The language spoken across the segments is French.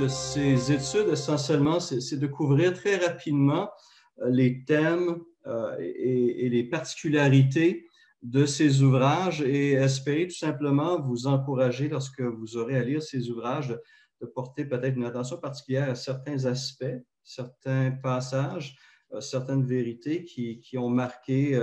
de ces études, essentiellement, c'est de couvrir très rapidement les thèmes et les particularités de ces ouvrages et espérer tout simplement vous encourager, lorsque vous aurez à lire ces ouvrages, de porter peut-être une attention particulière à certains aspects, certains passages, certaines vérités qui ont marqué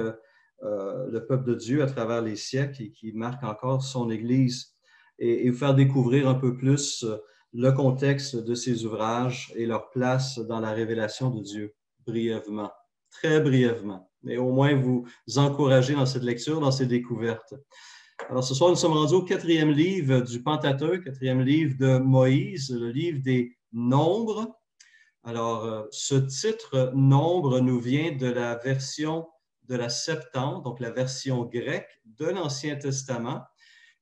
le peuple de Dieu à travers les siècles et qui marquent encore son Église, et vous faire découvrir un peu plus le contexte de ces ouvrages et leur place dans la révélation de Dieu, brièvement, très brièvement, mais au moins vous encourager dans cette lecture, dans ces découvertes. Alors ce soir, nous sommes rendus au 4e livre du Pentateuque, 4e livre de Moïse, le livre des Nombres. Alors, ce titre « Nombre » nous vient de la version de la Septante, donc la version grecque de l'Ancien Testament,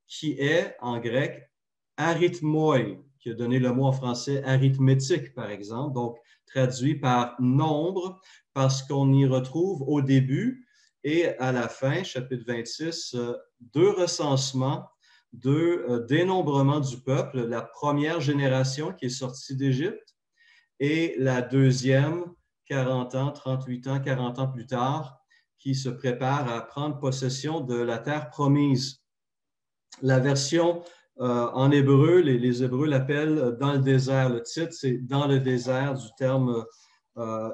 qui est en grec « arithmoi », qui a donné le mot en français « arithmétique », par exemple, donc traduit par « nombre », parce qu'on y retrouve au début et à la fin, chapitre 26, deux recensements, deux dénombrements du peuple, la première génération qui est sortie d'Égypte et la deuxième, 40 ans, 38 ans, 40 ans plus tard, qui se prépare à prendre possession de la terre promise. La version en hébreu, les Hébreux l'appellent « dans le désert ». Le titre, c'est « dans le désert » du terme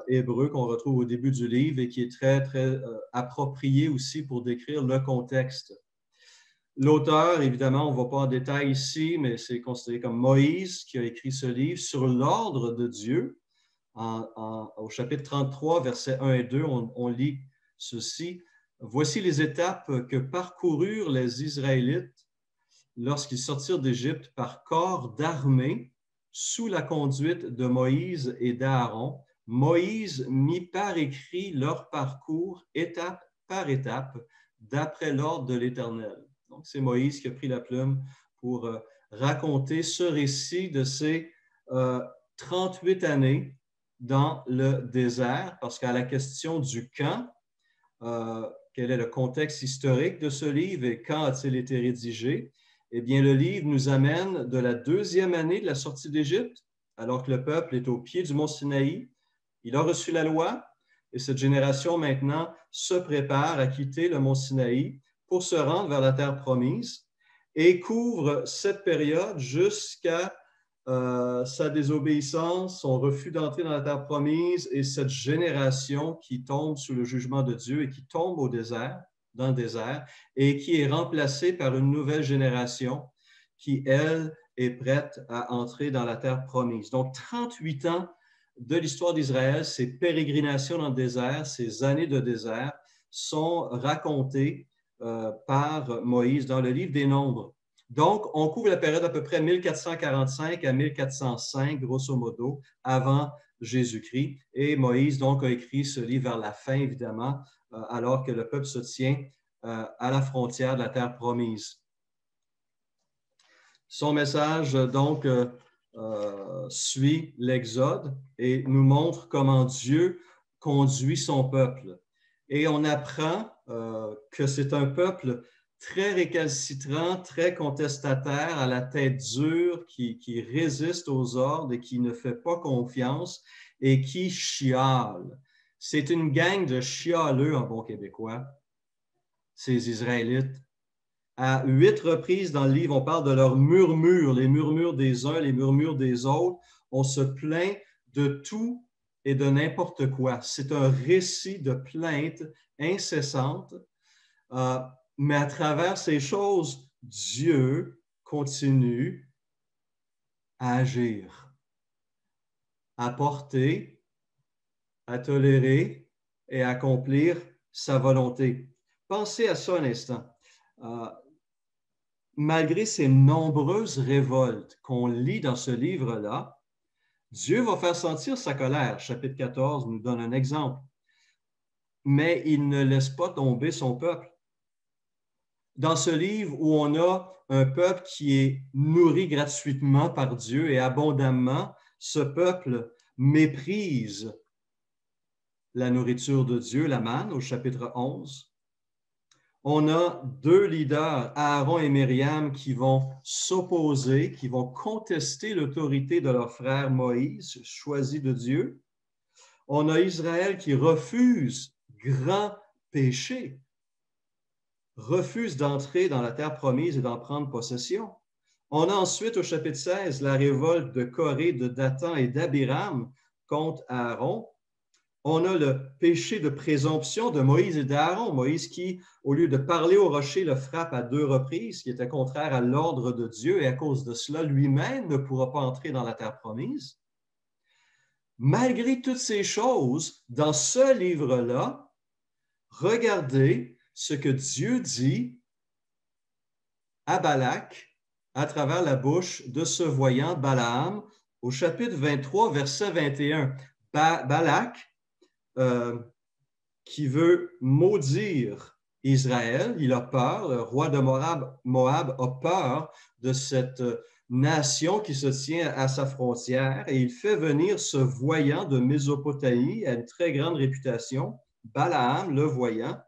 hébreu qu'on retrouve au début du livre et qui est très, très approprié aussi pour décrire le contexte. L'auteur, évidemment, on ne va pas en détail ici, mais c'est considéré comme Moïse qui a écrit ce livre sur l'ordre de Dieu. Au chapitre 33, versets 1 et 2, on lit ceci. « Voici les étapes que parcoururent les Israélites lorsqu'ils sortirent d'Égypte par corps d'armée sous la conduite de Moïse et d'Aaron. Moïse mit par écrit leur parcours étape par étape d'après l'ordre de l'Éternel. » Donc, c'est Moïse qui a pris la plume pour raconter ce récit de ces 38 années dans le désert, parce qu'à la question du quand, quel est le contexte historique de ce livre et quand a-t-il été rédigé? Eh bien, le livre nous amène de la deuxième année de la sortie d'Égypte, alors que le peuple est au pied du mont Sinaï. Il a reçu la loi et cette génération maintenant se prépare à quitter le mont Sinaï pour se rendre vers la terre promise et couvre cette période jusqu'à sa désobéissance, son refus d'entrer dans la terre promise et cette génération qui tombe sous le jugement de Dieu et qui tombe au désert, dans le désert, et qui est remplacée par une nouvelle génération qui, elle, est prête à entrer dans la terre promise. Donc, 38 ans de l'histoire d'Israël, ces pérégrinations dans le désert, ces années de désert, sont racontées par Moïse dans le livre des Nombres. Donc, on couvre la période à peu près 1445 à 1405, grosso modo, avant Jésus-Christ. Et Moïse, donc, a écrit ce livre vers la fin, évidemment, alors que le peuple se tient à la frontière de la terre promise. Son message, donc, suit l'Exode et nous montre comment Dieu conduit son peuple. Et on apprend que c'est un peuple très récalcitrant, très contestataire, à la tête dure, qui résiste aux ordres et qui ne fait pas confiance et qui chiale. C'est une gang de chialeux en bon québécois, ces Israélites. À 8 reprises dans le livre, on parle de leurs murmures, les murmures des uns, les murmures des autres. On se plaint de tout et de n'importe quoi. C'est un récit de plaintes incessantes. Mais à travers ces choses, Dieu continue à agir, à porter, à tolérer et à accomplir sa volonté. Pensez à ça un instant. Malgré ces nombreuses révoltes qu'on lit dans ce livre-là, Dieu va faire sentir sa colère. Chapitre 14 nous donne un exemple. Mais il ne laisse pas tomber son peuple. Dans ce livre où on a un peuple qui est nourri gratuitement par Dieu et abondamment, ce peuple méprise la nourriture de Dieu, la manne, au chapitre 11. on a deux leaders, Aaron et Myriam, qui vont s'opposer, qui vont contester l'autorité de leur frère Moïse, choisi de Dieu. On a Israël qui refuse grand péché, refuse d'entrer dans la terre promise et d'en prendre possession. On a ensuite au chapitre 16 la révolte de Corée, de Dathan et d'Abiram contre Aaron. On a le péché de présomption de Moïse et d'Aaron. Moïse qui, au lieu de parler au rocher, le frappe à 2 reprises, qui était contraire à l'ordre de Dieu, et à cause de cela, lui-même ne pourra pas entrer dans la terre promise. Malgré toutes ces choses, dans ce livre-là, regardez ce que Dieu dit à Balak à travers la bouche de ce voyant Balaam au chapitre 23, verset 21. Balak, qui veut maudire Israël, il a peur, le roi de Moab a peur de cette nation qui se tient à sa frontière et il fait venir ce voyant de Mésopotamie à une très grande réputation, Balaam, le voyant,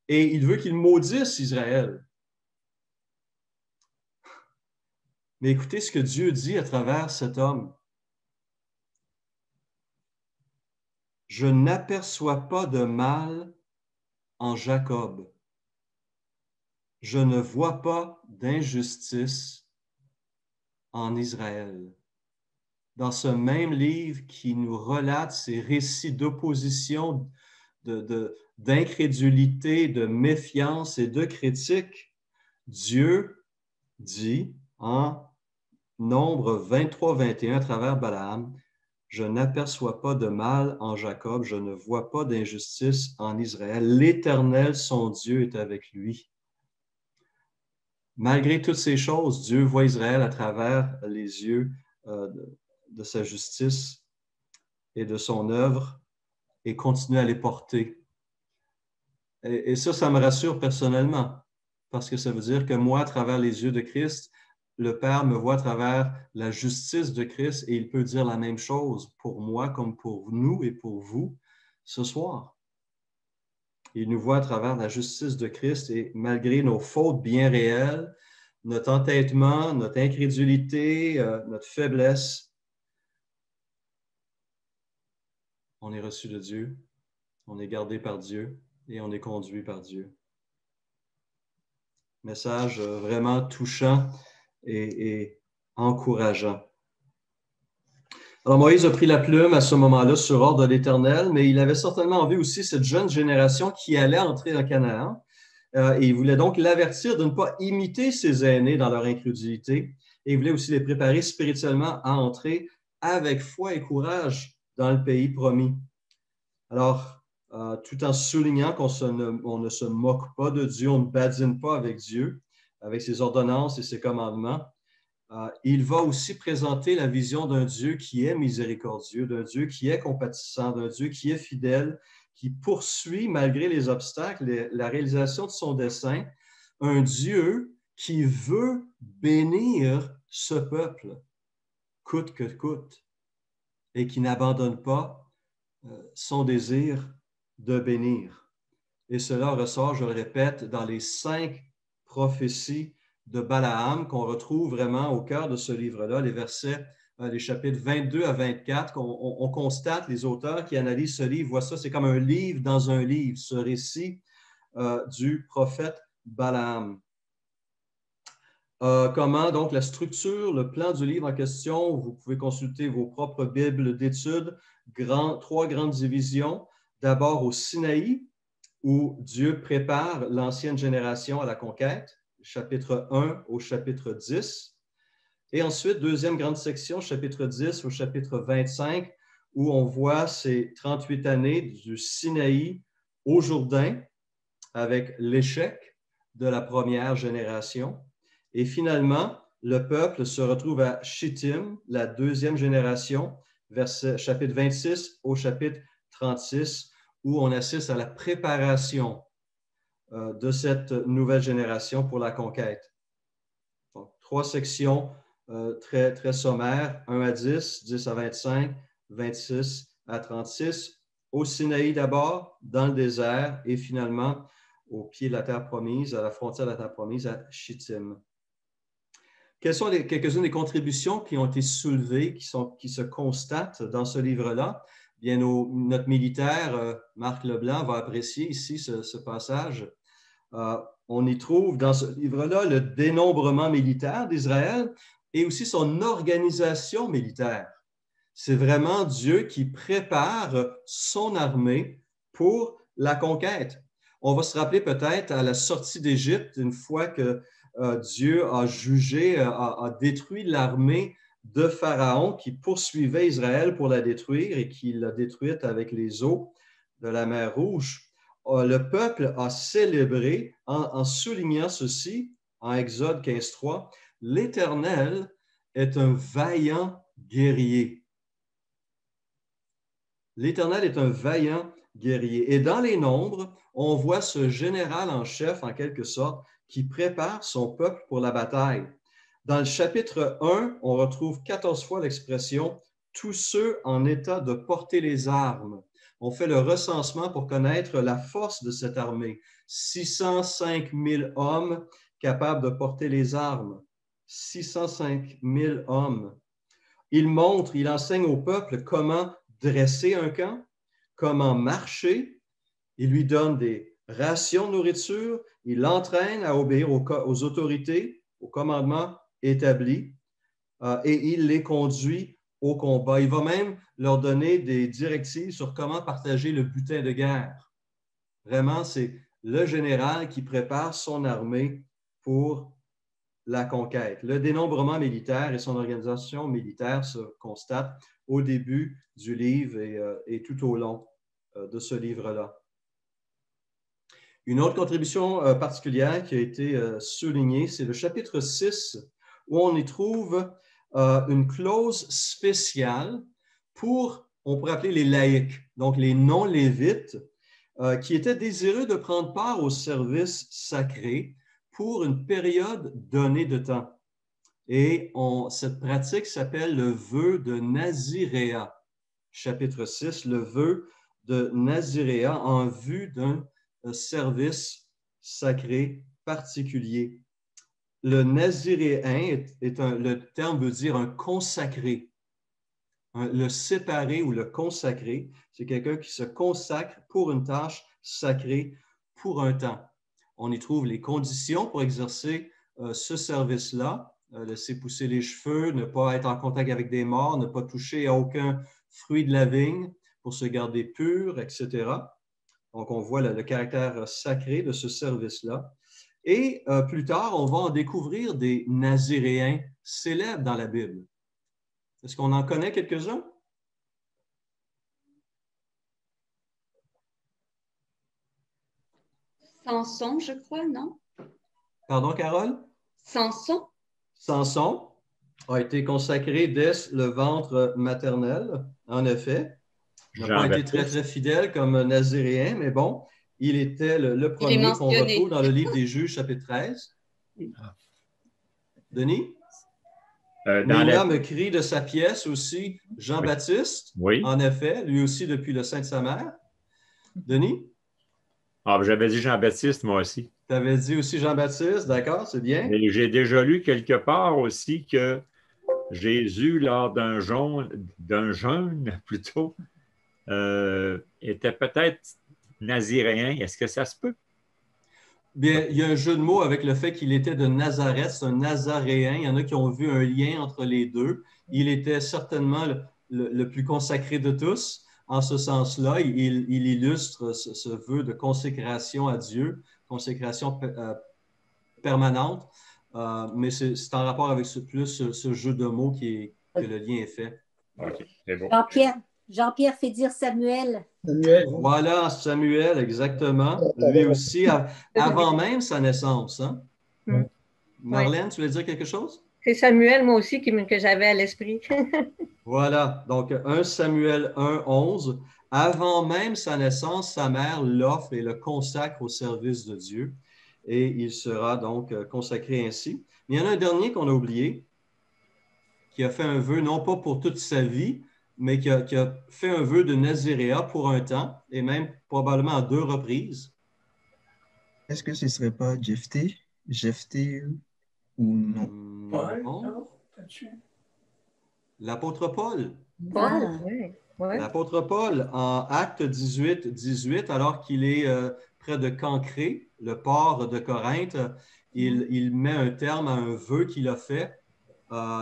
et il veut qu'il maudisse Israël. Mais écoutez ce que Dieu dit à travers cet homme. Je n'aperçois pas de mal en Jacob. Je ne vois pas d'injustice en Israël. Dans ce même livre qui nous relate ces récits d'opposition, d'incrédulité, de méfiance et de critique, Dieu dit en Nombre 23-21 à travers Balaam, « Je n'aperçois pas de mal en Jacob, je ne vois pas d'injustice en Israël. L'Éternel, son Dieu, est avec lui. » Malgré toutes ces choses, Dieu voit Israël à travers les yeux de sa justice et de son œuvre et continue à les porter. Et ça me rassure personnellement, parce que ça veut dire que moi, à travers les yeux de Christ, le Père me voit à travers la justice de Christ et il peut dire la même chose pour moi comme pour nous et pour vous ce soir. Il nous voit à travers la justice de Christ et malgré nos fautes bien réelles, notre entêtement, notre incrédulité, notre faiblesse, on est reçu de Dieu, on est gardé par Dieu et on est conduit par Dieu. Message vraiment touchant et encourageant. Alors Moïse a pris la plume à ce moment-là sur ordre de l'Éternel, mais il avait certainement envie aussi cette jeune génération qui allait entrer en Canaan. Et il voulait donc l'avertir de ne pas imiter ses aînés dans leur incrédulité. Et il voulait aussi les préparer spirituellement à entrer avec foi et courage dans le pays promis. Alors, tout en soulignant qu'on ne se moque pas de Dieu, on ne badine pas avec Dieu, avec ses ordonnances et ses commandements, il va aussi présenter la vision d'un Dieu qui est miséricordieux, d'un Dieu qui est compatissant, d'un Dieu qui est fidèle, qui poursuit, malgré les obstacles, la réalisation de son dessein, un Dieu qui veut bénir ce peuple, coûte que coûte, et qui n'abandonne pas son désir de bénir. Et cela ressort, je le répète, dans les 5 prophéties de Balaam qu'on retrouve vraiment au cœur de ce livre-là, les chapitres 22 à 24, on constate, les auteurs qui analysent ce livre voient ça, c'est comme un livre dans un livre, ce récit du prophète Balaam. Comment donc la structure, le plan du livre en question, vous pouvez consulter vos propres Bibles d'études, 3 grandes divisions. D'abord au Sinaï, où Dieu prépare l'ancienne génération à la conquête, chapitre 1 au chapitre 10. Et ensuite, deuxième grande section, chapitre 10 au chapitre 25, où on voit ces 38 années du Sinaï au Jourdain, avec l'échec de la première génération. Et finalement, le peuple se retrouve à Chittim, la deuxième génération, chapitre 26 au chapitre 36, où on assiste à la préparation de cette nouvelle génération pour la conquête. Donc, 3 sections très, très sommaires, 1 à 10, 10 à 25, 26 à 36. Au Sinaï d'abord, dans le désert, et finalement au pied de la terre promise, à la frontière de la terre promise, à Chittim. Quelles sont quelques-unes des contributions qui ont été soulevées, qui se constatent dans ce livre-là? Bien, notre militaire, Marc Leblanc, va apprécier ici ce passage. On y trouve dans ce livre-là le dénombrement militaire d'Israël et aussi son organisation militaire. C'est vraiment Dieu qui prépare son armée pour la conquête. On va se rappeler peut-être à la sortie d'Égypte, une fois que Dieu a jugé, a détruit l'armée de Pharaon qui poursuivait Israël pour la détruire et qui l'a détruite avec les eaux de la mer Rouge. Le peuple a célébré en soulignant ceci, en Exode 15.3, « L'Éternel est un vaillant guerrier. » L'Éternel est un vaillant guerrier. Et dans les Nombres, on voit ce général en chef, en quelque sorte, qui prépare son peuple pour la bataille. Dans le chapitre 1, on retrouve 14 fois l'expression « tous ceux en état de porter les armes ». On fait le recensement pour connaître la force de cette armée. 605 000 hommes capables de porter les armes. 605 000 hommes. Il enseigne au peuple comment dresser un camp, comment marcher. Il lui donne des rations de nourriture. Il l'entraîne à obéir aux autorités, aux commandements établis, et il les conduit au combat. Il va même leur donner des directives sur comment partager le butin de guerre. Vraiment, c'est le général qui prépare son armée pour la conquête. Le dénombrement militaire et son organisation militaire se constatent au début du livre et tout au long de ce livre-là. Une autre contribution particulière qui a été soulignée, c'est le chapitre 6, où on y trouve une clause spéciale pour, on pourrait appeler les laïcs, donc les non-lévites, qui étaient désireux de prendre part au service sacré pour une période donnée de temps. Et cette pratique s'appelle le vœu de Naziréa. Chapitre 6, le vœu de Naziréa en vue d'un service sacré particulier. Le naziréen, le terme veut dire un consacré. Le séparé ou le consacré, c'est quelqu'un qui se consacre pour une tâche sacrée pour un temps. On y trouve les conditions pour exercer ce service-là, laisser pousser les cheveux, ne pas être en contact avec des morts, ne pas toucher à aucun fruit de la vigne pour se garder pur, etc. Donc, on voit le caractère sacré de ce service-là. Et plus tard, on va en découvrir des naziréens célèbres dans la Bible. Est-ce qu'on en connaît quelques-uns? Samson, je crois, non? Pardon, Carole? Samson. Samson a été consacré dès le ventre maternel, en effet. Il n'a pas été très, très fidèle comme naziréen, mais bon, il était le premier qu'on retrouve dans le livre des Juges, chapitre 13. Denis? Mais l'homme crie de sa pièce aussi Jean-Baptiste, oui. En effet, lui aussi depuis le sein de sa mère. Denis? Ah, j'avais dit Jean-Baptiste, moi aussi. Tu avais dit aussi Jean-Baptiste, d'accord, c'est bien. Et j'ai déjà lu quelque part aussi que Jésus, lors d'un jeûne plutôt, était peut-être naziréen. Est-ce que ça se peut? Bien, il y a un jeu de mots avec le fait qu'il était de Nazareth, c'est un nazaréen. Il y en a qui ont vu un lien entre les deux. Il était certainement le plus consacré de tous. En ce sens-là, il illustre ce vœu de consécration à Dieu, consécration permanente, mais c'est en rapport avec ce jeu de mots que le lien est fait. OK, c'est bon. Jean-Pierre fait dire Samuel. Voilà, Samuel, exactement. Lui aussi, avant même sa naissance. Hein? Marlène, tu voulais dire quelque chose? C'est Samuel, moi aussi, que j'avais à l'esprit. Voilà, donc 1 Samuel 1:11. Avant même sa naissance, sa mère l'offre et le consacre au service de Dieu. Et il sera donc consacré ainsi. Mais il y en a un dernier qu'on a oublié, qui a fait un vœu, non pas pour toute sa vie, mais qui a fait un vœu de Naziréa pour un temps, et même probablement à 2 reprises. Est-ce que ce ne serait pas Jephthé? Jephthé ou non? Non. L'apôtre Paul. Paul, Ah, oui. Ouais. L'apôtre Paul, en Actes 18, alors qu'il est près de Cancré, le port de Corinthe, il met un terme à un vœu qu'il a fait.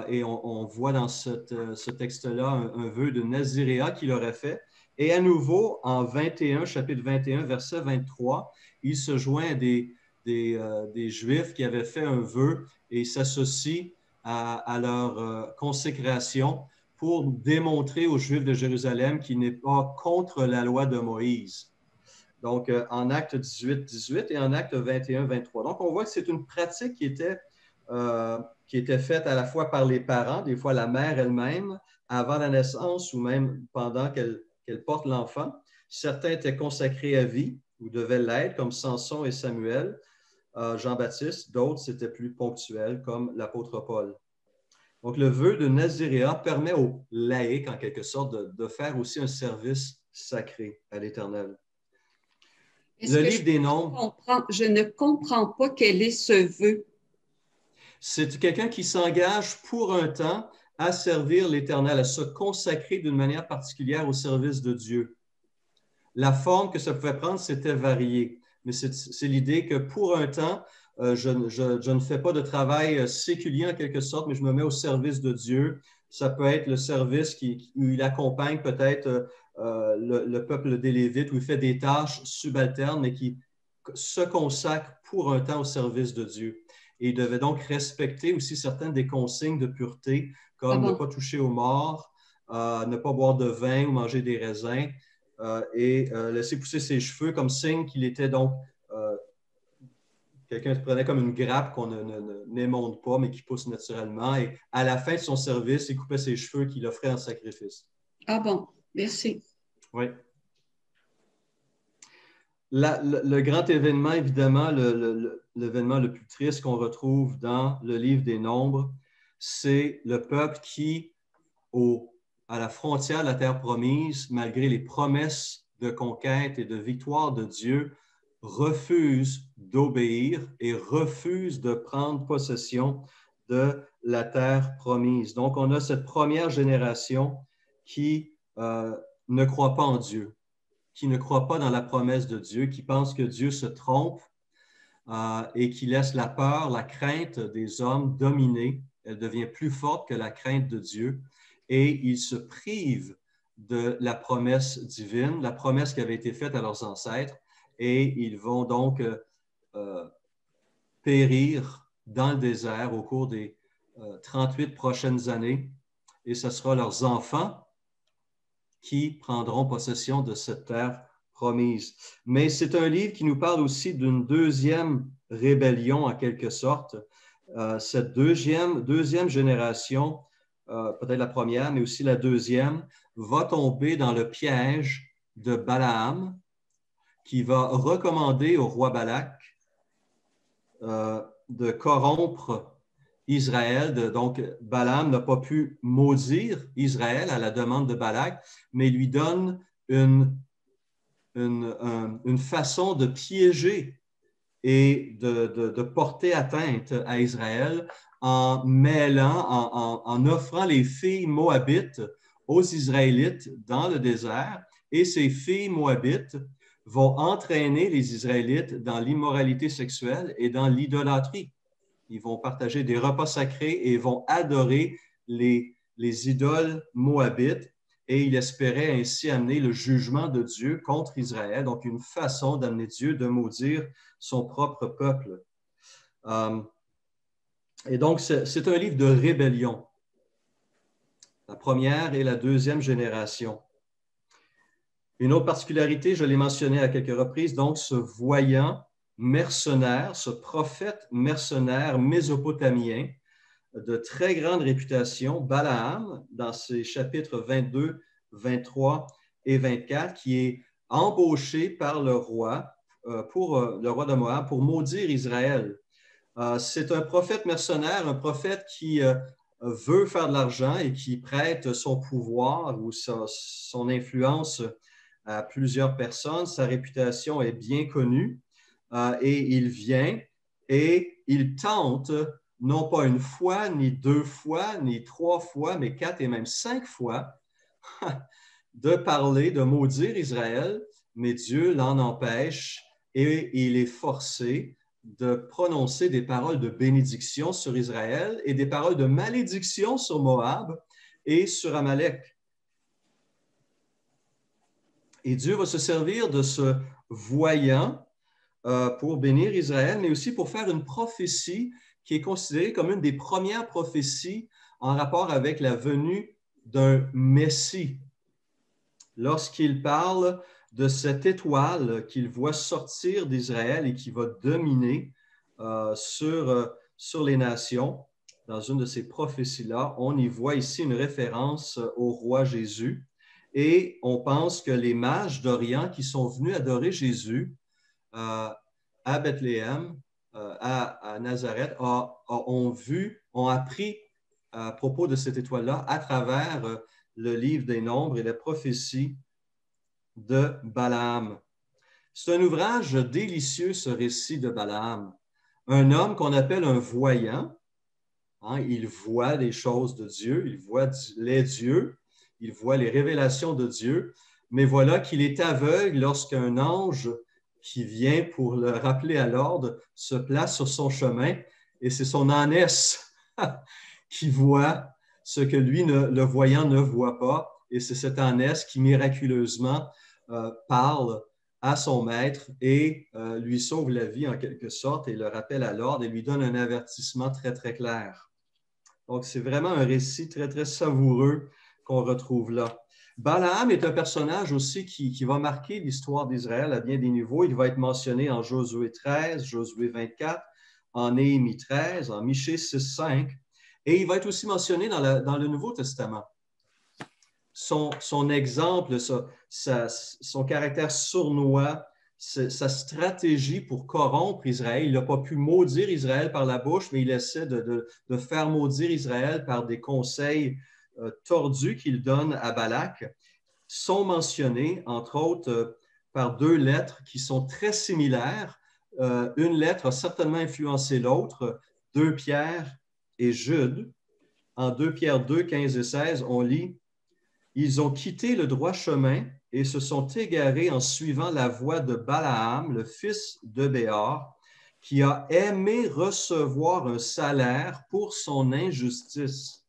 Et on voit dans ce texte-là un vœu de Naziréa qu'il aurait fait. Et à nouveau, en 21, chapitre 21, verset 23, il se joint à des Juifs qui avaient fait un vœu et il s'associe à leur consécration pour démontrer aux Juifs de Jérusalem qu'il n'est pas contre la loi de Moïse. Donc, en Actes 18 et en Actes 21-23. Donc, on voit que c'est une pratique qui était faite à la fois par les parents, des fois la mère elle-même, avant la naissance ou même pendant qu'elle porte l'enfant. Certains étaient consacrés à vie ou devaient l'être, comme Samson et Samuel, Jean-Baptiste. D'autres, c'était plus ponctuel, comme l'apôtre Paul. Donc, le vœu de Naziréa permet aux laïcs, en quelque sorte, de faire aussi un service sacré à l'Éternel. Le livre des Nombres. Je ne comprends pas quel est ce vœu. C'est quelqu'un qui s'engage pour un temps à servir l'Éternel, à se consacrer d'une manière particulière au service de Dieu. La forme que ça pouvait prendre, c'était varié. Mais c'est l'idée que pour un temps, je ne fais pas de travail séculier en quelque sorte, mais je me mets au service de Dieu. Ça peut être le service où il accompagne peut-être le peuple des Lévites, où il fait des tâches subalternes, mais qui se consacre pour un temps au service de Dieu. Et il devait donc respecter aussi certaines des consignes de pureté, comme ne pas toucher aux morts, ne pas boire de vin ou manger des raisins, et laisser pousser ses cheveux comme signe qu'il était donc quelqu'un qui prenait comme une grappe qu'on n'émonde pas, mais qui pousse naturellement. Et à la fin de son service, il coupait ses cheveux qu'il offrait en sacrifice. Ah bon, merci. Oui. Le grand événement, évidemment, l'événement le plus triste qu'on retrouve dans le livre des Nombres, c'est le peuple qui, à la frontière de la terre promise, malgré les promesses de conquête et de victoire de Dieu, refuse d'obéir et refuse de prendre possession de la terre promise. Donc, on a cette première génération qui ne croit pas en Dieu, qui ne croit pas dans la promesse de Dieu, qui pense que Dieu se trompe et qui laisse la peur, la crainte des hommes dominer. Elle devient plus forte que la crainte de Dieu et ils se privent de la promesse divine, la promesse qui avait été faite à leurs ancêtres, et ils vont donc périr dans le désert au cours des 38 prochaines années, et ce sera leurs enfants qui prendront possession de cette terre promise. Mais c'est un livre qui nous parle aussi d'une deuxième rébellion, en quelque sorte. Cette deuxième génération, peut-être la première, mais aussi la deuxième, va tomber dans le piège de Balaam, qui va recommander au roi Balak de corrompre Israël. Donc, Balaam n'a pas pu maudire Israël à la demande de Balak, mais lui donne une façon de piéger et de porter atteinte à Israël en mêlant, en offrant les filles moabites aux Israélites dans le désert. Et ces filles moabites vont entraîner les Israélites dans l'immoralité sexuelle et dans l'idolâtrie. Ils vont partager des repas sacrés et vont adorer les idoles moabites, et il espérait ainsi amener le jugement de Dieu contre Israël, donc une façon d'amener Dieu de maudire son propre peuple. Et donc, c'est un livre de rébellion. La première et la deuxième génération. Une autre particularité, je l'ai mentionné à quelques reprises, donc ce voyant mercenaire, ce prophète mercenaire mésopotamien de très grande réputation, Balaam, dans ses chapitres 22, 23 et 24, qui est embauché par le roi, le roi de Moab, pour maudire Israël. C'est un prophète mercenaire, un prophète qui veut faire de l'argent et qui prête son pouvoir ou son influence à plusieurs personnes. Sa réputation est bien connue. et il vient et il tente, non pas une fois, ni deux fois, ni trois fois, mais 4 et même 5 fois, de parler, de maudire Israël, mais Dieu l'en empêche et il est forcé de prononcer des paroles de bénédiction sur Israël et des paroles de malédiction sur Moab et sur Amalek. Et Dieu va se servir de ce voyant pour bénir Israël, mais aussi pour faire une prophétie qui est considérée comme une des premières prophéties en rapport avec la venue d'un Messie. Lorsqu'il parle de cette étoile qu'il voit sortir d'Israël et qui va dominer sur les nations, dans une de ces prophéties-là, on y voit ici une référence au roi Jésus. Et on pense que les mages d'Orient qui sont venus adorer Jésus à Bethléem, à Nazareth, ont appris à propos de cette étoile-là à travers le livre des Nombres et la prophétie de Balaam. C'est un ouvrage délicieux, ce récit de Balaam. Un homme qu'on appelle un voyant, hein, il voit les choses de Dieu, il voit les dieux, il voit les révélations de Dieu, mais voilà qu'il est aveugle lorsqu'un ange qui vient pour le rappeler à l'ordre se place sur son chemin, et c'est son ânesse qui voit ce que lui, le voyant, ne voit pas, et c'est cette ânesse qui miraculeusement parle à son maître et lui sauve la vie en quelque sorte et le rappelle à l'ordre et lui donne un avertissement très, très clair. Donc, c'est vraiment un récit très, très savoureux qu'on retrouve là. Balaam est un personnage aussi qui va marquer l'histoire d'Israël à bien des niveaux. Il va être mentionné en Josué 13, Josué 24, en Néhémie 13, en Michée 6, 5, et il va être aussi mentionné dans le Nouveau Testament. Son exemple, son caractère sournois, sa stratégie pour corrompre Israël. Il n'a pas pu maudire Israël par la bouche, mais il essaie de faire maudire Israël par des conseils tordus qu'il donne à Balak, sont mentionnés, entre autres, par deux lettres qui sont très similaires. Une lettre a certainement influencé l'autre, 2 Pierre et Jude. En 2 Pierre 2, 15 et 16, on lit « Ils ont quitté le droit chemin et se sont égarés en suivant la voie de Balaam, le fils de Béor, qui a aimé recevoir un salaire pour son injustice.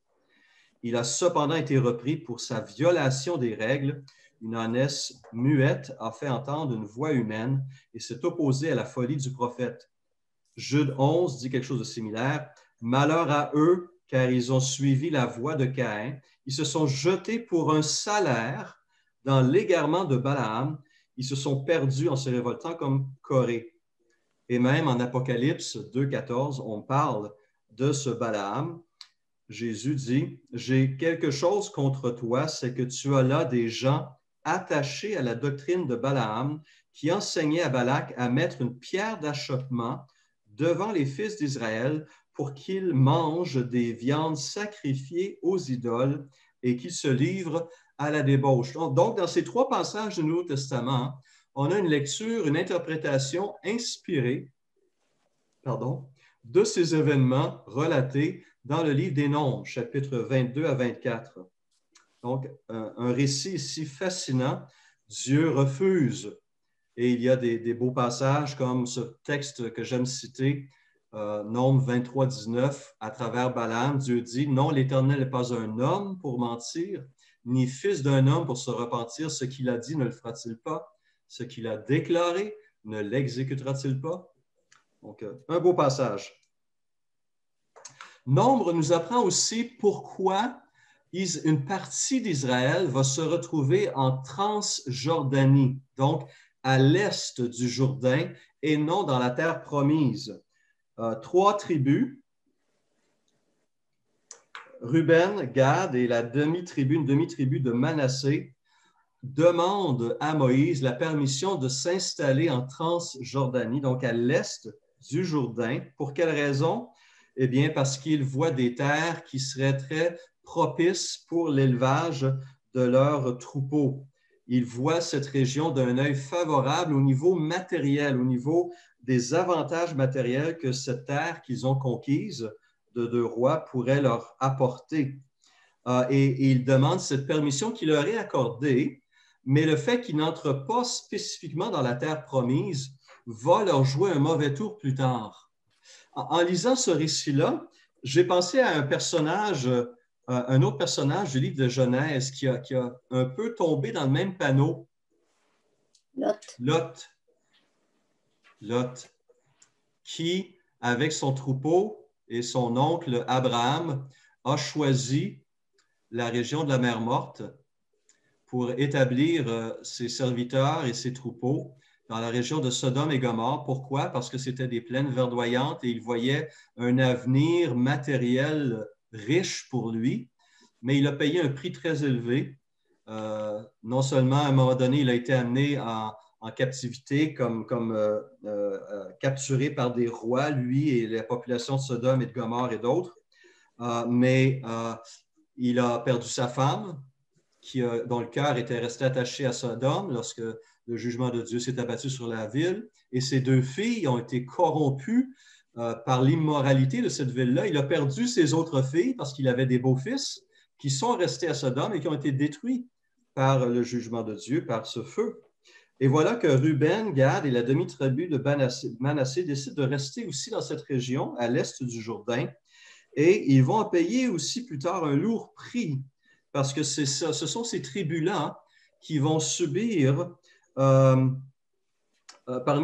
Il a cependant été repris pour sa violation des règles. Une ânesse muette a fait entendre une voix humaine et s'est opposée à la folie du prophète. » Jude 11 dit quelque chose de similaire. « Malheur à eux, car ils ont suivi la voie de Caïn. Ils se sont jetés pour un salaire dans l'égarement de Balaam. Ils se sont perdus en se révoltant comme Corée. » Et même en Apocalypse 2,14, on parle de ce Balaam. Jésus dit, « J'ai quelque chose contre toi, c'est que tu as là des gens attachés à la doctrine de Balaam qui enseignaient à Balak à mettre une pierre d'achoppement devant les fils d'Israël pour qu'ils mangent des viandes sacrifiées aux idoles et qu'ils se livrent à la débauche. » Donc, dans ces 3 passages du Nouveau Testament, on a une lecture, une interprétation inspirée de ces événements relatés dans le livre des Nombres, chapitres 22 à 24. Donc, un récit ici fascinant. Dieu refuse. Et il y a des beaux passages comme ce texte que j'aime citer, Nombres 23, 19, à travers Balaam, Dieu dit « Non, l'Éternel n'est pas un homme pour mentir, ni fils d'un homme pour se repentir. Ce qu'il a dit ne le fera-t-il pas? Ce qu'il a déclaré ne l'exécutera-t-il pas? » Donc, un beau passage. Nombre nous apprend aussi pourquoi une partie d'Israël va se retrouver en Transjordanie, donc à l'est du Jourdain et non dans la terre promise. 3 tribus, Ruben, Gad et une demi-tribu de Manassé, demandent à Moïse la permission de s'installer en Transjordanie, donc à l'est du Jourdain. Pour quelle raison? Eh bien, parce qu'ils voient des terres qui seraient très propices pour l'élevage de leurs troupeaux. Ils voient cette région d'un œil favorable au niveau matériel, au niveau des avantages matériels que cette terre qu'ils ont conquise de deux rois pourrait leur apporter. Et ils demandent cette permission qui leur est accordée, mais le fait qu'ils n'entrent pas spécifiquement dans la terre promise va leur jouer un mauvais tour plus tard. En lisant ce récit-là, j'ai pensé à un autre personnage du livre de Genèse qui a un peu tombé dans le même panneau. Lot. Lot, qui, avec son troupeau et son oncle Abraham, a choisi la région de la mer Morte pour établir ses serviteurs et ses troupeaux dans la région de Sodome et Gomorrhe. Pourquoi? Parce que c'était des plaines verdoyantes et il voyait un avenir matériel riche pour lui, mais il a payé un prix très élevé. Non seulement, à un moment donné, il a été amené en captivité comme capturé par des rois, lui et la population de Sodome et de Gomorrhe et d'autres, mais il a perdu sa femme, dont le cœur était resté attaché à Sodome lorsque le jugement de Dieu s'est abattu sur la ville. Et ses deux filles ont été corrompues par l'immoralité de cette ville-là. Il a perdu ses autres filles parce qu'il avait des beaux-fils qui sont restés à Sodome et qui ont été détruits par le jugement de Dieu, par ce feu. Et voilà que Ruben, Gad et la demi-tribu de Manassé décident de rester aussi dans cette région, à l'est du Jourdain. Et ils vont en payer aussi plus tard un lourd prix, parce que ce sont ces tribus-là qui vont subir parmi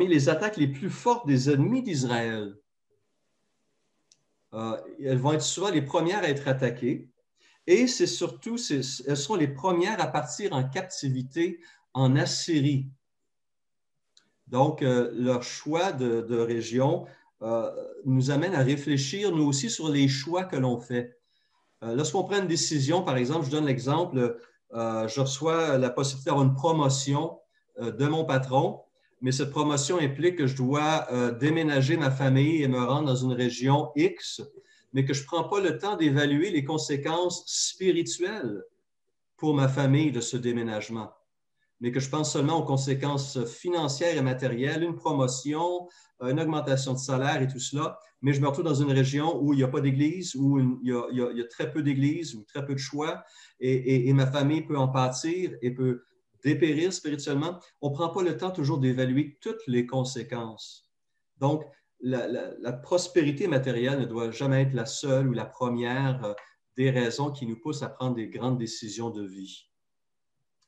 les attaques les plus fortes des ennemis d'Israël. Elles vont être souvent les premières à être attaquées, et c'est surtout, elles sont les premières à partir en captivité en Assyrie. Donc, leur choix de région nous amène à réfléchir, nous aussi, sur les choix que l'on fait. Lorsqu'on prend une décision, par exemple, je donne l'exemple, je reçois la possibilité d'avoir une promotion de mon patron, mais cette promotion implique que je dois déménager ma famille et me rendre dans une région X, mais que je ne prends pas le temps d'évaluer les conséquences spirituelles pour ma famille de ce déménagement, mais que je pense seulement aux conséquences financières et matérielles, une promotion, une augmentation de salaire et tout cela, mais je me retrouve dans une région où il n'y a pas d'église, où il y a très peu d'églises, ou très peu de choix, et ma famille peut en pâtir et peut dépérir spirituellement. On ne prend pas le temps toujours d'évaluer toutes les conséquences. Donc, la prospérité matérielle ne doit jamais être la seule ou la première des raisons qui nous poussent à prendre des grandes décisions de vie.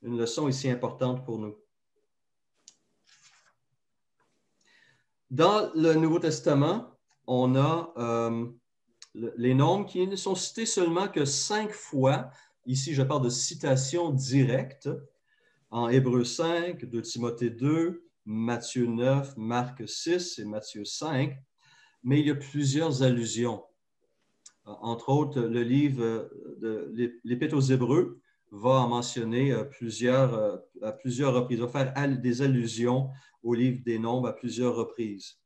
Une leçon ici importante pour nous. Dans le Nouveau Testament, on a les nombres qui ne sont cités seulement que 5 fois. Ici, je parle de citations directes en Hébreux 5, 2 Timothée 2, Matthieu 9, Marc 6 et Matthieu 5. Mais il y a plusieurs allusions. Entre autres, le livre de l'Épître aux Hébreux va en mentionner à plusieurs reprises, va faire des allusions au livre des Nombres à plusieurs reprises.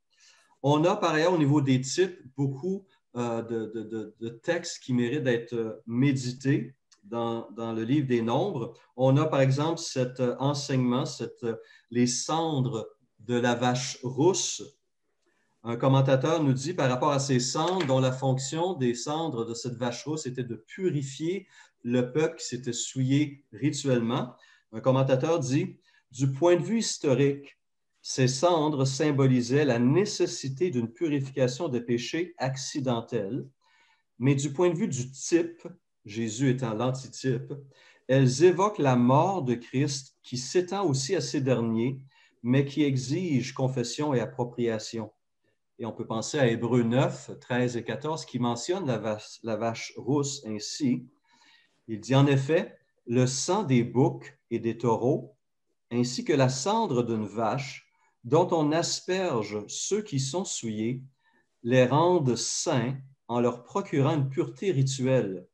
On a par ailleurs au niveau des types beaucoup de textes qui méritent d'être médités dans le livre des Nombres. On a par exemple cet enseignement, les cendres de la vache rousse. Un commentateur nous dit par rapport à ces cendres, dont la fonction des cendres de cette vache rousse était de purifier le peuple qui s'était souillé rituellement. Un commentateur dit, du point de vue historique, ces cendres symbolisaient la nécessité d'une purification des péchés accidentels, mais du point de vue du type, Jésus étant l'antitype, elles évoquent la mort de Christ qui s'étend aussi à ces derniers, mais qui exige confession et appropriation. Et on peut penser à Hébreux 9, 13 et 14, qui mentionne la vache rousse ainsi. Il dit en effet, le sang des boucs et des taureaux, ainsi que la cendre d'une vache, dont on asperge ceux qui sont souillés, les rendent saints en leur procurant une pureté rituelle.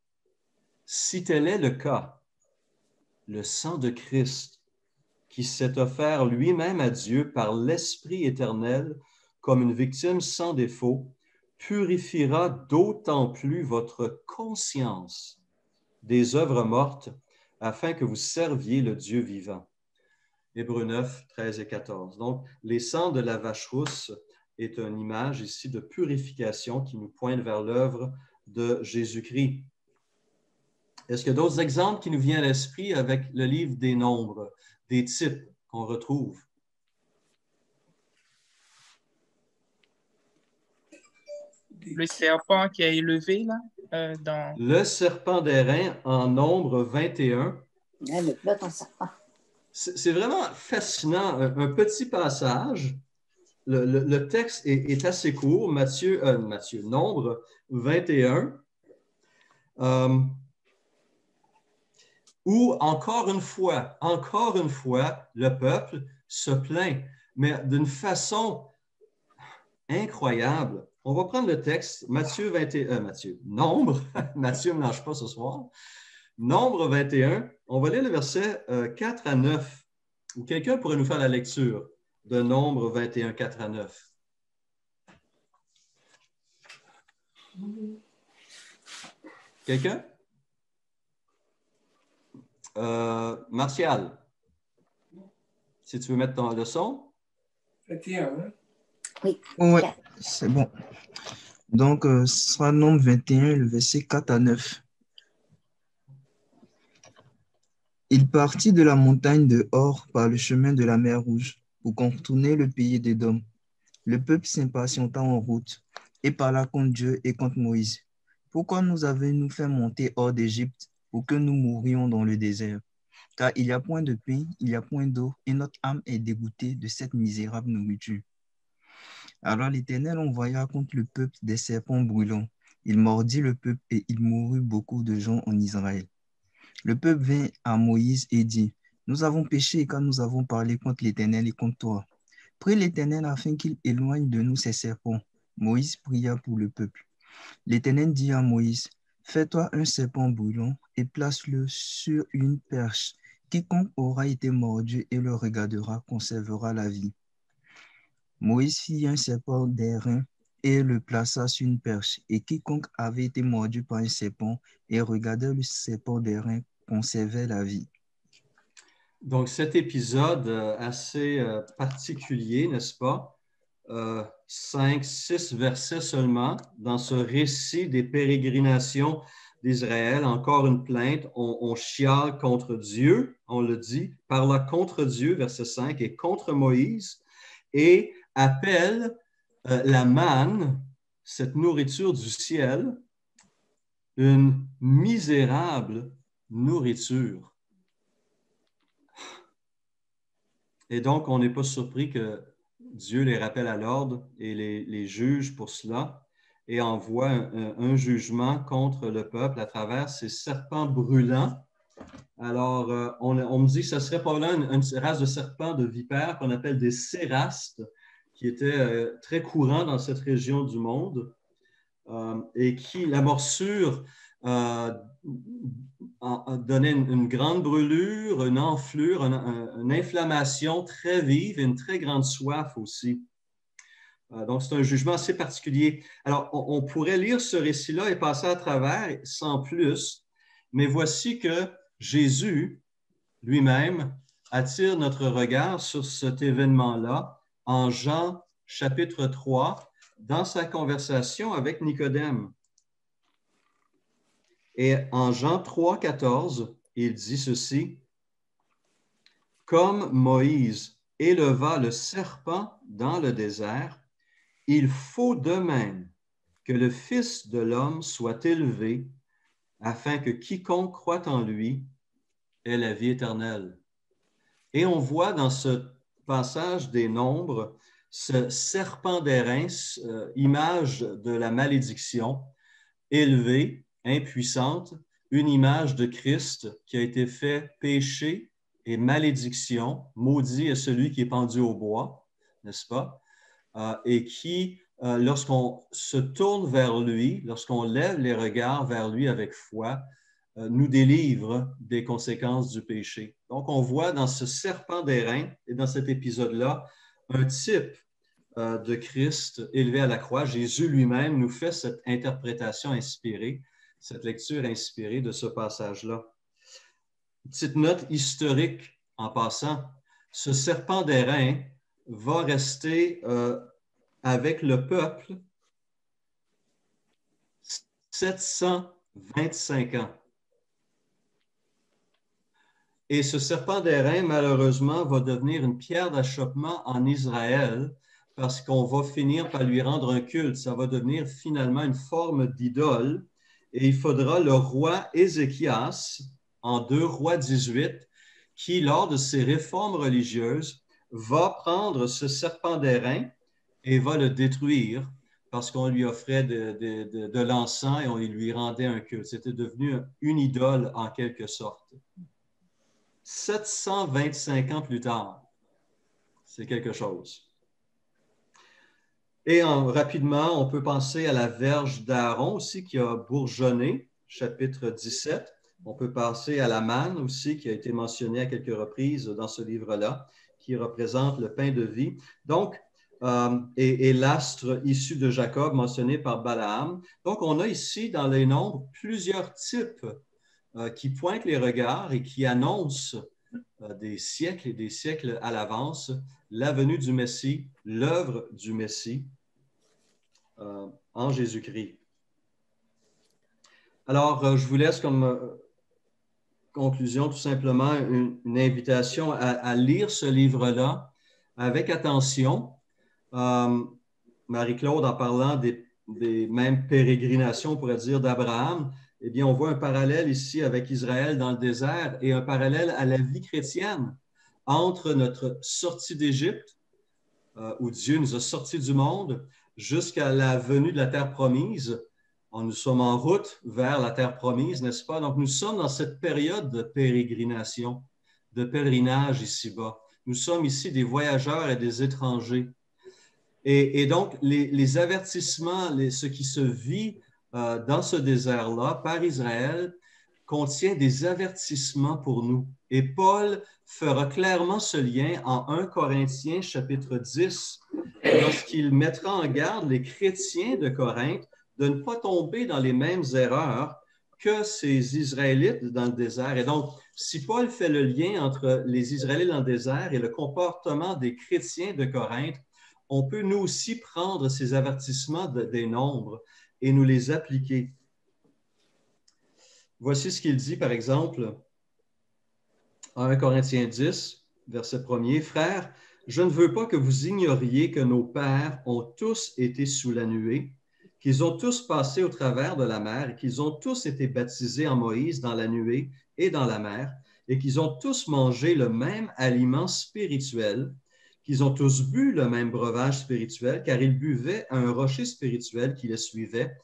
Si tel est le cas, le sang de Christ, qui s'est offert lui-même à Dieu par l'Esprit éternel comme une victime sans défaut, purifiera d'autant plus votre conscience des œuvres mortes, afin que vous serviez le Dieu vivant. Hébreux 9, 13 et 14. Donc, les sangs de la vache rousse est une image ici de purification qui nous pointe vers l'œuvre de Jésus-Christ. Est-ce qu'il y a d'autres exemples qui nous viennent à l'esprit avec le livre des Nombres, des types qu'on retrouve? Le serpent qui est élevé, là, dans... Le serpent d'airain en Nombre 21. C'est vraiment fascinant, un petit passage. Le texte est assez court, Nombre 21, où encore une fois, le peuple se plaint, mais d'une façon incroyable. On va prendre le texte, Nombre, Matthieu ne mélange pas ce soir, Nombre 21, on va lire le verset 4 à 9, ou quelqu'un pourrait nous faire la lecture de Nombre 21, 4 à 9. Quelqu'un? Martial, si tu veux mettre le son. 21, hein? Oui. Oui, c'est bon. Donc, ce sera Nombre 21, le verset 4 à 9. Il partit de la montagne de Hor par le chemin de la mer Rouge pour contourner le pays d'Édom. Le peuple s'impatienta en route et parla contre Dieu et contre Moïse. Pourquoi nous avez-nous fait monter hors d'Égypte pour que nous mourions dans le désert? Car il n'y a point de pain, il n'y a point d'eau, et notre âme est dégoûtée de cette misérable nourriture. Alors l'Éternel envoya contre le peuple des serpents brûlants. Il mordit le peuple et il mourut beaucoup de gens en Israël. Le peuple vint à Moïse et dit, « Nous avons péché car nous avons parlé contre l'Éternel et contre toi. Prie l'Éternel afin qu'il éloigne de nous ces serpents. » Moïse pria pour le peuple. L'Éternel dit à Moïse, « Fais-toi un serpent brûlant et place-le sur une perche. Quiconque aura été mordu et le regardera conservera la vie. » Moïse fit un serpent d'airain et le plaça sur une perche. Et quiconque avait été mordu par un serpent et regardait le serpent d'airain conservait la vie. Donc, cet épisode assez particulier, n'est-ce pas? 5, 6 versets seulement dans ce récit des pérégrinations d'Israël. Encore une plainte, on chiale contre Dieu, on le dit, parla contre Dieu, verset 5, et contre Moïse, et appelle la manne, cette nourriture du ciel, une misérable nourriture. Et donc, on n'est pas surpris que Dieu les rappelle à l'ordre et les juge pour cela et envoie un jugement contre le peuple à travers ces serpents brûlants. Alors, on me dit que ce serait probablement une race de serpents, de vipères qu'on appelle des cérastes, qui étaient très courants dans cette région du monde et qui, la morsure, donnait une grande brûlure, une enflure, une inflammation très vive et une très grande soif aussi. Donc, c'est un jugement assez particulier. Alors, on pourrait lire ce récit-là et passer à travers sans plus, mais voici que Jésus lui-même attire notre regard sur cet événement-là en Jean chapitre 3, dans sa conversation avec Nicodème. Et en Jean 3, 14, il dit ceci, « Comme Moïse éleva le serpent dans le désert, il faut de même que le Fils de l'homme soit élevé, afin que quiconque croit en lui ait la vie éternelle. » Et on voit dans ce passage des Nombres ce serpent d'airain, image de la malédiction, élevée, impuissante, une image de Christ qui a été fait péché et malédiction, maudit est celui qui est pendu au bois, n'est-ce pas? Et qui, lorsqu'on se tourne vers lui, lorsqu'on lève les regards vers lui avec foi, nous délivre des conséquences du péché. Donc, on voit dans ce serpent d'airain et dans cet épisode-là un type de Christ élevé à la croix. Jésus lui-même nous fait cette interprétation inspirée, cette lecture inspirée de ce passage-là. Petite note historique en passant, ce serpent d'airain va rester avec le peuple 725 ans. Et ce serpent d'airain, malheureusement, va devenir une pierre d'achoppement en Israël parce qu'on va finir par lui rendre un culte. Ça va devenir finalement une forme d'idole. Et il faudra le roi Ézéchias, en 2 Rois 18, qui, lors de ses réformes religieuses, va prendre ce serpent d'airain et va le détruire parce qu'on lui offrait de l'encens et on lui rendait un culte. C'était devenu une idole en quelque sorte. 725 ans plus tard, c'est quelque chose. Et rapidement, on peut penser à la verge d'Aaron aussi qui a bourgeonné, chapitre 17. On peut penser à la manne aussi qui a été mentionnée à quelques reprises dans ce livre-là, qui représente le pain de vie. Donc, et l'astre issu de Jacob mentionné par Balaam. Donc, on a ici dans les nombres plusieurs types qui pointent les regards et qui annoncent des siècles et des siècles à l'avance la venue du Messie, l'œuvre du Messie en Jésus-Christ. Alors, je vous laisse comme conclusion tout simplement une invitation à lire ce livre-là avec attention. Marie-Claude, en parlant des mêmes pérégrinations, on pourrait dire, d'Abraham, eh bien, on voit un parallèle ici avec Israël dans le désert et un parallèle à la vie chrétienne entre notre sortie d'Égypte, où Dieu nous a sortis du monde, jusqu'à la venue de la terre promise. Nous sommes en route vers la terre promise, n'est-ce pas? Donc, nous sommes dans cette période de pérégrination, de pèlerinage ici-bas. Nous sommes ici des voyageurs et des étrangers. Et donc, les avertissements, ce qui se vit dans ce désert-là, par Israël, contient des avertissements pour nous. Et Paul fera clairement ce lien en 1 Corinthiens, chapitre 10, lorsqu'il mettra en garde les chrétiens de Corinthe de ne pas tomber dans les mêmes erreurs que ces Israélites dans le désert. Et donc, si Paul fait le lien entre les Israélites dans le désert et le comportement des chrétiens de Corinthe, on peut nous aussi prendre ces avertissements des nombres et nous les appliquer. Voici ce qu'il dit, par exemple, en 1 Corinthiens 10, verset 1er. « Frères, je ne veux pas que vous ignoriez que nos pères ont tous été sous la nuée, qu'ils ont tous passé au travers de la mer, et qu'ils ont tous été baptisés en Moïse dans la nuée et dans la mer, et qu'ils ont tous mangé le même aliment spirituel, qu'ils ont tous bu le même breuvage spirituel, car ils buvaient à un rocher spirituel qui les suivait,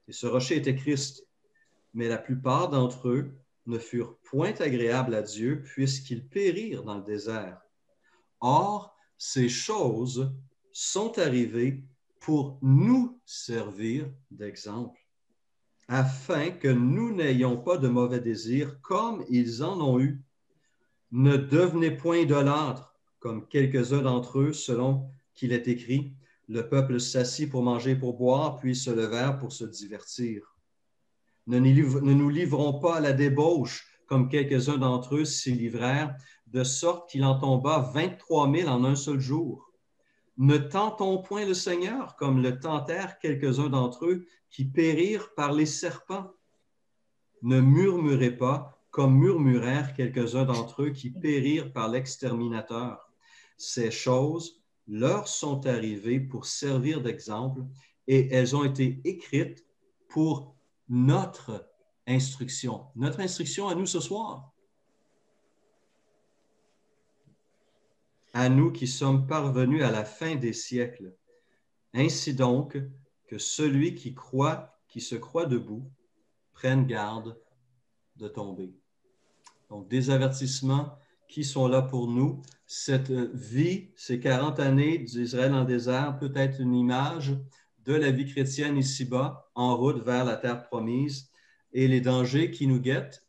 et ce rocher était Christ. Mais la plupart d'entre eux ne furent point agréables à Dieu, puisqu'ils périrent dans le désert. Or, ces choses sont arrivées pour nous servir d'exemple, afin que nous n'ayons pas de mauvais désirs comme ils en ont eu. Ne devenez point idolâtres, comme quelques-uns d'entre eux, selon qu'il est écrit, le peuple s'assit pour manger et pour boire, puis se levèrent pour se divertir. Ne nous livrons pas à la débauche, comme quelques-uns d'entre eux s'y livrèrent, de sorte qu'il en tomba 23 000 en un seul jour. Ne tentons point le Seigneur, comme le tentèrent quelques-uns d'entre eux qui périrent par les serpents. Ne murmurez pas, comme murmurèrent quelques-uns d'entre eux qui périrent par l'exterminateur. Ces choses leur sont arrivées pour servir d'exemple et elles ont été écrites pour notre instruction à nous ce soir. À nous qui sommes parvenus à la fin des siècles. Ainsi donc, que celui qui se croit debout, prenne garde de tomber. Donc, des avertissements qui sont là pour nous. Cette vie, ces 40 années d'Israël en désert, peut être une image de la vie chrétienne ici-bas, en route vers la terre promise, et les dangers qui nous guettent,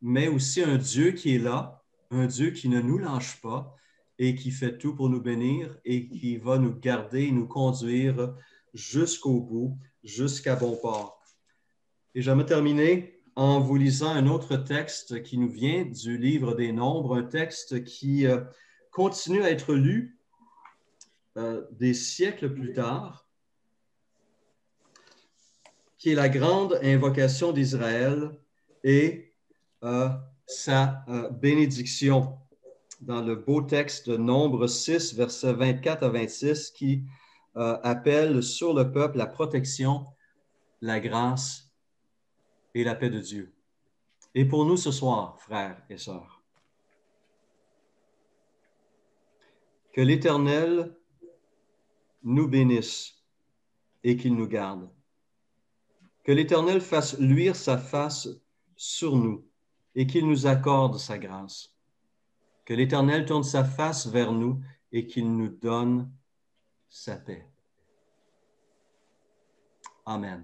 mais aussi un Dieu qui est là, un Dieu qui ne nous lâche pas, et qui fait tout pour nous bénir et qui va nous garder et nous conduire jusqu'au bout, jusqu'à bon port. Et j'aimerais terminer en vous lisant un autre texte qui nous vient du livre des Nombres, un texte qui continue à être lu des siècles plus tard, qui est la grande invocation d'Israël et sa bénédiction dans le beau texte de Nombre 6, versets 24 à 26, qui appelle sur le peuple la protection, la grâce et la paix de Dieu. Et pour nous ce soir, frères et sœurs, que l'Éternel nous bénisse et qu'il nous garde. Que l'Éternel fasse luire sa face sur nous et qu'il nous accorde sa grâce. Que l'Éternel tourne sa face vers nous et qu'il nous donne sa paix. Amen.